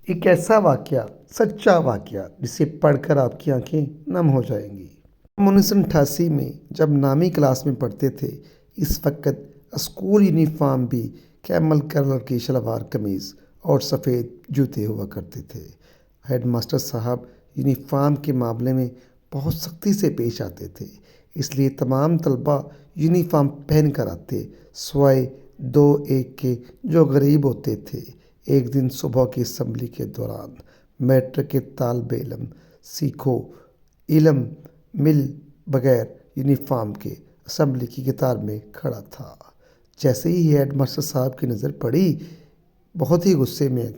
ایک ایسا واقعہ، سچا واقعہ جسے پڑھ کر آپ کی آنکھیں نم ہو جائیں گی۔ ہم 1988 میں جب نامی کلاس میں پڑھتے تھے، اس وقت اسکول یونیفارم بھی کیمل کلر کی شلوار قمیض اور سفید جوتے ہوا کرتے تھے۔ ہیڈ ماسٹر صاحب یونیفارم کے معاملے میں بہت سختی سے پیش آتے تھے، اس لیے تمام طلباء یونیفارم پہن کر آتے، سوائے دو ایک کے جو غریب ہوتے تھے۔ ایک دن صبح کی اسمبلی کے دوران میٹرک کے طالب علم سیکھو علم مل بغیر یونیفارم کے اسمبلی کی قطار میں کھڑا تھا۔ جیسے ہی ہیڈ ماسٹر صاحب کی نظر پڑی، بہت ہی غصے میں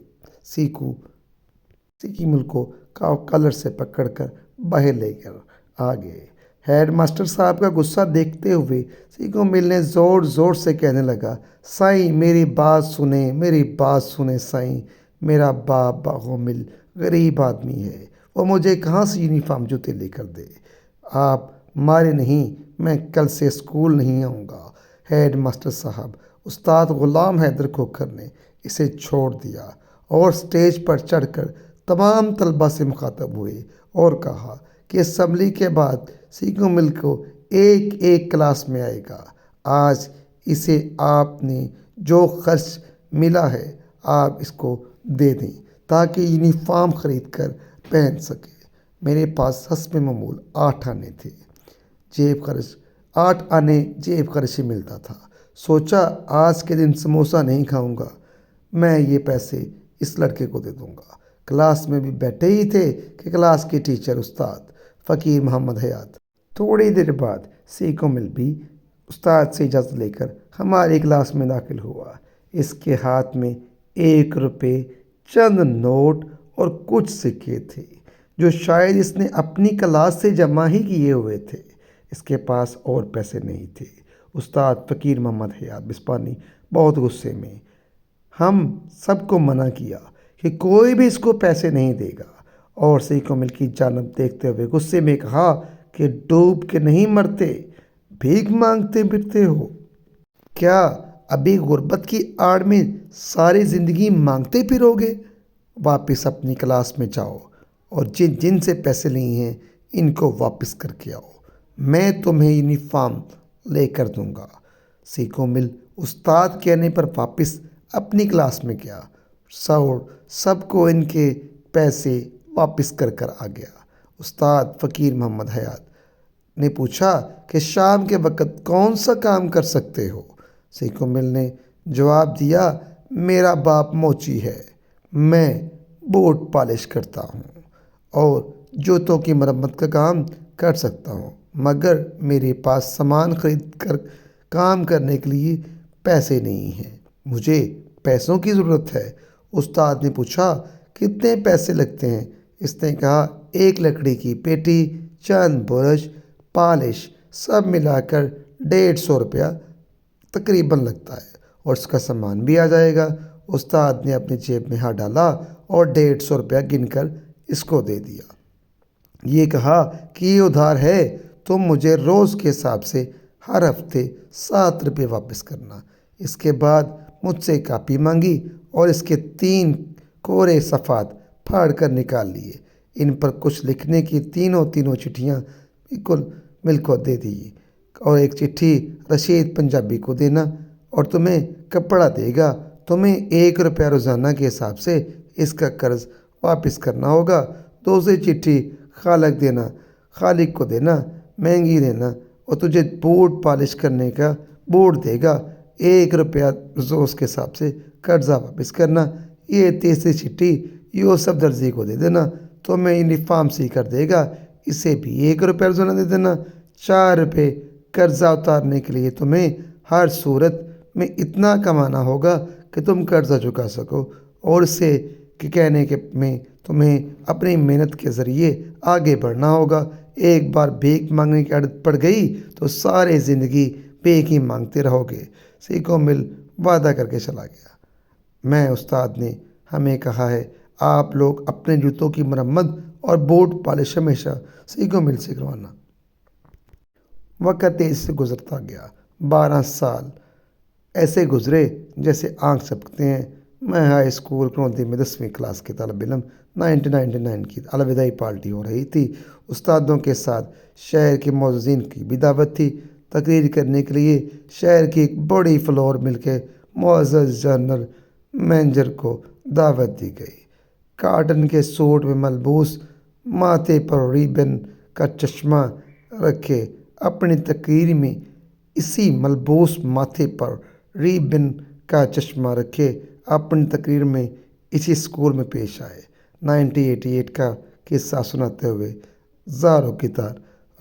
سیکی مل کو کالر سے پکڑ کر باہر لے کر آ گئے۔ ہیڈ ماسٹر صاحب کا غصہ دیکھتے ہوئے سیکو مل نے زور زور سے کہنے لگا، سائیں میری بات سنیں، میری بات سنیں سائیں، میرا باپ باغو مل غریب آدمی ہے، وہ مجھے کہاں سے یونیفارم جوتے لے کر دے؟ آپ مارے نہیں، میں کل سے اسکول نہیں آؤں گا۔ ہیڈ ماسٹر صاحب استاد غلام حیدر کھوکھر نے اسے چھوڑ دیا اور اسٹیج پر چڑھ کر تمام طلباء سے مخاطب ہوئے اور کہا کہ اسمبلی کے بعد سیکو مل کو ایک ایک کلاس میں آئے گا۔ آج اسے آپ نے جو خرچ ملا ہے آپ اس کو دے دیں تاکہ یونیفارم خرید کر پہن سکے۔ میرے پاس حسب معمول 8 آنے تھے، جیب خرچ 8 آنے جیب خرچ سے ملتا تھا۔ سوچا آج کے دن سموسہ نہیں کھاؤں گا، میں یہ پیسے اس لڑکے کو دے دوں گا۔ کلاس میں بھی بیٹھے ہی تھے کہ کلاس کے ٹیچر استاد فقیر محمد حیات تھوڑی دیر بعد سیکو مل بھی استاد سے اجازت لے کر ہماری کلاس میں داخل ہوا۔ اس کے ہاتھ میں 1 روپے، چند نوٹ اور کچھ سکے تھے جو شاید اس نے اپنی کلاس سے جمع ہی کیے ہوئے تھے۔ اس کے پاس اور پیسے نہیں تھے۔ استاد فقیر محمد حیات بسپانی بہت غصے میں ہم سب کو منع کیا کہ کوئی بھی اس کو پیسے نہیں دے گا، اور سیکو مل کی جانب دیکھتے ہوئے غصے میں کہا کہ ڈوب کے نہیں مرتے، بھیک مانگتے پھرتے ہو؟ کیا ابھی غربت کی آڑ میں ساری زندگی مانگتے پھرو گے؟ واپس اپنی کلاس میں جاؤ اور جن جن سے پیسے لیے ہیں ان کو واپس کر کے آؤ، میں تمہیں یونیفارم لے کر دوں گا۔ سیکو مل استاد کہنے پر واپس اپنی کلاس میں گیا، سب کو ان کے پیسے واپس کر کر آ گیا۔ استاد فقیر محمد حیات نے پوچھا کہ شام کے وقت کون سا کام کر سکتے ہو؟ سیکو مل نے جواب دیا، میرا باپ موچی ہے، میں بوٹ پالش کرتا ہوں اور جوتوں کی مرمت کا کام کر سکتا ہوں، مگر میرے پاس سامان خرید کر کام کرنے کے لیے پیسے نہیں ہیں، مجھے پیسوں کی ضرورت ہے۔ استاد نے پوچھا کتنے پیسے لگتے ہیں؟ اس نے کہا 1 لکڑی کی پیٹی، چند برش، پالش سب ملا کر 150 روپیہ تقریباً لگتا ہے اور اس کا سامان بھی آ جائے گا۔ استاد نے اپنی جیب میں ہاتھ ڈالا اور 150 روپیہ گن کر اس کو دے دیا۔ یہ کہا کہ یہ ادھار ہے، تم مجھے روز کے حساب سے ہر ہفتے 7 روپے واپس کرنا۔ اس کے بعد مجھ سے کاپی مانگی اور اس کے 3 کورے صفحات پھاڑ کر نکال لیے، ان پر کچھ لکھنے کی تینوں چٹھیاں مل کو دے دی اور ایک چٹھی رشید پنجابی کو دینا اور تمہیں کپڑا دے گا، تمہیں 1 روپیہ روزانہ کے حساب سے اس کا قرض واپس کرنا ہوگا۔ دوسری چٹھی خالق کو دینا، مہنگی دینا، اور تجھے بوٹ پالش کرنے کا بوٹ دے گا، 1 روپیہ روز کے حساب سے قرضہ واپس کرنا۔ یہ تیسری چٹھی یوسف درزی کو دے دینا، تمہیں یونیفارم سی کر دے گا، اسے بھی 1 روپیہ روزانہ دے دینا۔ 4 روپے قرضہ اتارنے کے لیے تمہیں ہر صورت میں اتنا کمانا ہوگا کہ تم قرضہ چکا سکو، اور اسے کہنے میں تمہیں اپنی محنت کے ذریعے آگے بڑھنا ہوگا۔ ایک بار بھیک مانگنے کی عادت پڑ گئی تو سارے زندگی بھیک ہی مانگتے رہو گے۔ سیکو مل وعدہ کر کے چلا گیا۔ میں استاد نے ہمیں کہا ہے آپ لوگ اپنے جوتوں کی مرمت اور بوٹ پالش ہمیشہ سیکو مل سے کروانا۔ وقت تیزی سے گزرتا گیا، 12 سال ایسے گزرے جیسے آنکھ جھپکتے ہیں۔ میں ہائی اسکول کرونتی میں 10ویں کلاس کے طالب علم 1999 کی الوداعی پارٹی ہو رہی تھی۔ استادوں کے ساتھ شہر کے معززین کی بھی دعوت تھی۔ تقریر کرنے کے لیے شہر کی ایک بڑی فلور مل کے معزز جنرل مینیجر کو دعوت دی گئی۔ کاٹن کے سوٹ میں ملبوس، ماتھے پر ریبن کا چشمہ رکھے اپنی تقریر میں اسی ملبوس ماتھے پر ریبن کا چشمہ رکھے اپنی تقریر میں اسی اسکول میں پیش آئے۔ 1988 کا قصہ سناتے ہوئے زاروں کی طرح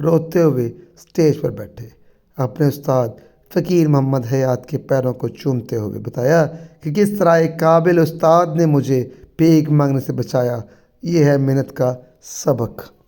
روتے ہوئے اسٹیج پر بیٹھے۔ اپنے استاد فقیر محمد حیات کے پیروں کو چومتے ہوئے بتایا کہ کس طرح ایک قابل استاد نے مجھے بھیک مانگنے سے بچایا۔ یہ ہے محنت کا سبق۔